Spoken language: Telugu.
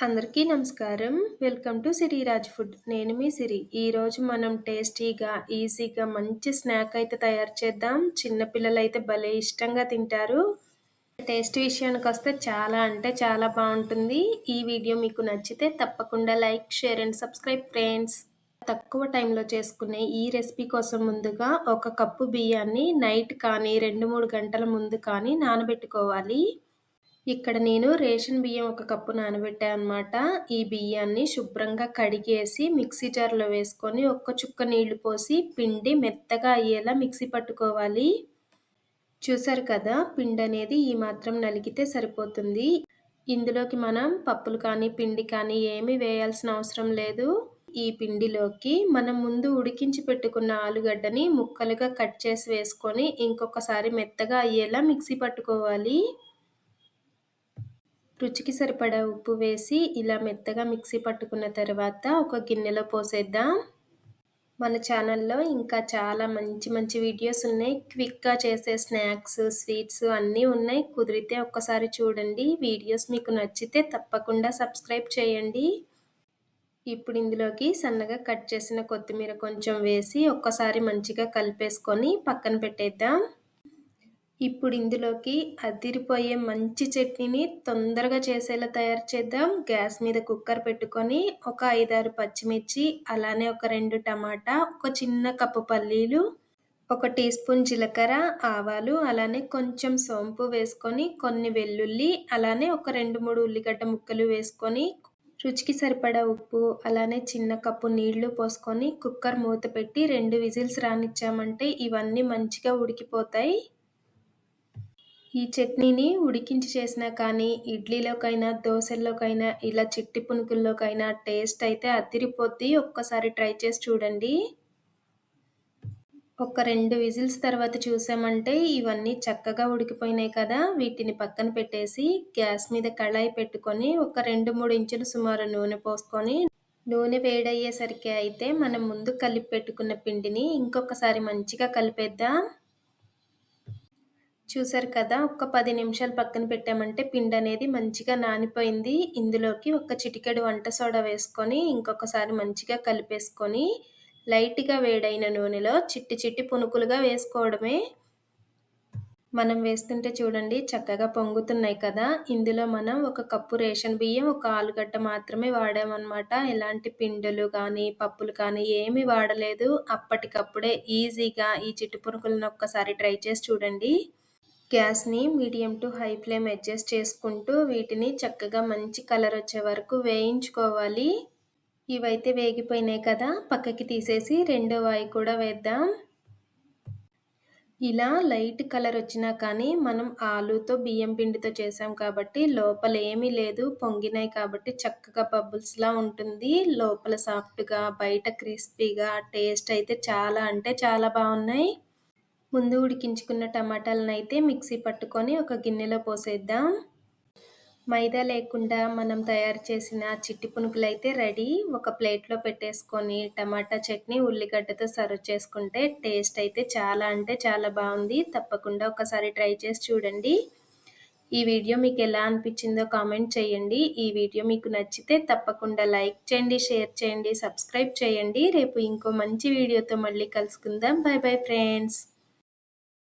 అందరికీ నమస్కారం. Welcome to Siriraj food. నేను మీ సిరి. ఈరోజు మనం టేస్టీగా, ఈజీగా మంచి స్నాక్ అయితే తయారు చేద్దాం. చిన్న పిల్లలైతే భలే ఇష్టంగా తింటారు. టేస్ట్ విషయానికొస్తే చాలా అంటే చాలా బావుంటుంది. ఈ వీడియో మీకు నచ్చితే తప్పకుండా like, share and subscribe friends. తక్కువ టైంలో చేసుకునే ఈ రెసిపీ కోసం ముందుగా ఒక కప్పు బియ్యాన్ని నైట్ కానీ 2, 3 గంటల ముందు కానీ నానబెట్టుకోవాలి. ఇక్కడ నేను రేషన్ బియ్యం ఒక కప్పు నానబెట్టా అనమాట. ఈ బియ్యాన్ని శుభ్రంగా కడిగేసి మిక్సీ జార్‌లో వేసుకొని ఒక్క చుక్క నీళ్లు పోసి పిండి మెత్తగా అయ్యేలా మిక్సీ పట్టుకోవాలి. చూసారు కదా! పిండనేది ఈ మాత్రం నలిగితే సరిపోతుంది. ఇందులోకి మనం పప్పులు కానీ, పిండి కానీ ఏమీ వేయాల్సిన అవసరం లేదు. ఈ పిండిలోకి మనం ముందు ఉడికించి పెట్టుకున్న ఆలుగడ్డని ముక్కలుగా కట్ చేసి వేసుకొని ఇంకొకసారి మెత్తగా అయ్యేలా మిక్సీ పట్టుకోవాలి. రుచికి సరిపడా ఉప్పు వేసి ఇలా మెత్తగా మిక్సీ పట్టుకున్న తర్వాత ఒక గిన్నెలో పోసేద్దాం. మన ఛానల్‌లో ఇంకా చాలా మంచి మంచి వీడియోస్ ఉన్నాయి. క్విక్‌గా చేసే స్నాక్స్, స్వీట్స్ అన్నీ ఉన్నాయి. కుదిరితే ఒక్కసారి చూడండి. వీడియోస్ మీకు నచ్చితే తప్పకుండా సబ్స్క్రైబ్ చేయండి. ఇప్పుడు ఇందులోకి సన్నగా కట్ చేసిన కొత్తిమీర కొంచెం వేసి ఒక్కసారి మంచిగా కలిపేసుకొని పక్కన పెట్టేద్దాం. ఇప్పుడు ఇందులోకి అదిరిపోయే మంచి చట్నీని తొందరగా చేసేలా తయారు చేద్దాం. గ్యాస్ మీద కుక్కర్ పెట్టుకొని ఒక 5, 6 పచ్చిమిర్చి, అలానే ఒక 2 టమాటా, ఒక చిన్న కప్పు పల్లీలు, ఒక టీ స్పూన్ జీలకర్ర, ఆవాలు, అలానే కొంచెం సోంపు వేసుకొని కొన్ని వెల్లుల్లి, అలానే ఒక 2, 3 ఉల్లిగడ్డ ముక్కలు వేసుకొని రుచికి సరిపడా ఉప్పు, అలానే చిన్న కప్పు నీళ్లు పోసుకొని కుక్కర్ మూత పెట్టి 2 విజిల్స్ రానిచ్చామంటే ఇవన్నీ మంచిగా ఉడికిపోతాయి. ఈ చట్నీని ఉడికించి చేసినా కానీ ఇడ్లీలోకైనా, దోసల్లోకైనా, ఇలా చిట్టి పునుకుల్లోకైనా టేస్ట్ అయితే అదిరిపోద్ది. ఒక్కసారి ట్రై చేసి చూడండి. ఒక 2 విజిల్స్ తర్వాత చూసామంటే ఇవన్నీ చక్కగా ఉడికిపోయినాయి కదా! వీటిని పక్కన పెట్టేసి గ్యాస్ మీద కళాయి పెట్టుకొని ఒక 2, 3 ఇంచులు సుమారు నూనె పోసుకొని నూనె వేడయ్యేసరికి అయితే మనం ముందు కలిపి పెట్టుకున్న పిండిని ఇంకొకసారి మంచిగా కలిపేద్దాం. చూసారు కదా! ఒక్క 10 నిమిషాలు పక్కన పెట్టామంటే పిండనేది మంచిగా నానిపోయింది. ఇందులోకి ఒక చిటికెడు వంట సోడా వేసుకొని ఇంకొకసారి మంచిగా కలిపేసుకొని లైట్‌గా వేడైన నూనెలో చిట్టి చిట్టి పునుకులుగా వేసుకోవడమే. మనం వేస్తుంటే చూడండి చక్కగా పొంగుతున్నాయి కదా! ఇందులో మనం ఒక కప్పు రేషన్ బియ్యం, ఒక ఆలుగడ్డ మాత్రమే వాడామనమాట. ఎలాంటి పిండిలు కానీ, పప్పులు కానీ ఏమీ వాడలేదు. అప్పటికప్పుడే ఈజీగా ఈ చిట్టి పునుకులను ఒక్కసారి ట్రై చేసి చూడండి. గ్యాస్‌ని medium to high flame adjust చేసుకుంటూ వీటిని చక్కగా మంచి కలర్ వచ్చే వరకు వేయించుకోవాలి. ఇవైతే వేగిపోయినాయి కదా! పక్కకి తీసేసి రెండో వాయి కూడా వేద్దాం. ఇలా లైట్ కలర్ వచ్చినా కానీ మనం ఆలూతో బియ్యం పిండితో చేసాం కాబట్టి లోపల ఏమీ లేదు. పొంగినాయి కాబట్టి చక్కగా బబుల్స్‌లా ఉంటుంది. లోపల సాఫ్ట్‌గా, బయట క్రిస్పీగా టేస్ట్ అయితే చాలా అంటే చాలా బావున్నాయి. ముందు ఉడికించుకున్న టమాటాలనైతే మిక్సీ పట్టుకొని ఒక గిన్నెలో పోసేద్దాం. మైదా లేకుండా మనం తయారు చేసిన చిట్టి పునుకులైతే రెడీ. ఒక ప్లేట్‌లో పెట్టేసుకొని టమాటా చట్నీ, ఉల్లిగడ్డతో సర్వ్ చేసుకుంటే టేస్ట్ అయితే చాలా అంటే చాలా బావుంది. తప్పకుండా ఒకసారి ట్రై చేసి చూడండి. ఈ వీడియో మీకెలా అనిపించిందో కామెంట్ చేయండి. ఈ వీడియో మీకు నచ్చితే తప్పకుండా లైక్ చేయండి, షేర్ చేయండి, సబ్స్క్రైబ్ చేయండి. రేపు ఇంకో మంచి వీడియోతో మళ్ళీ కలుసుకుందాం. By bye friends.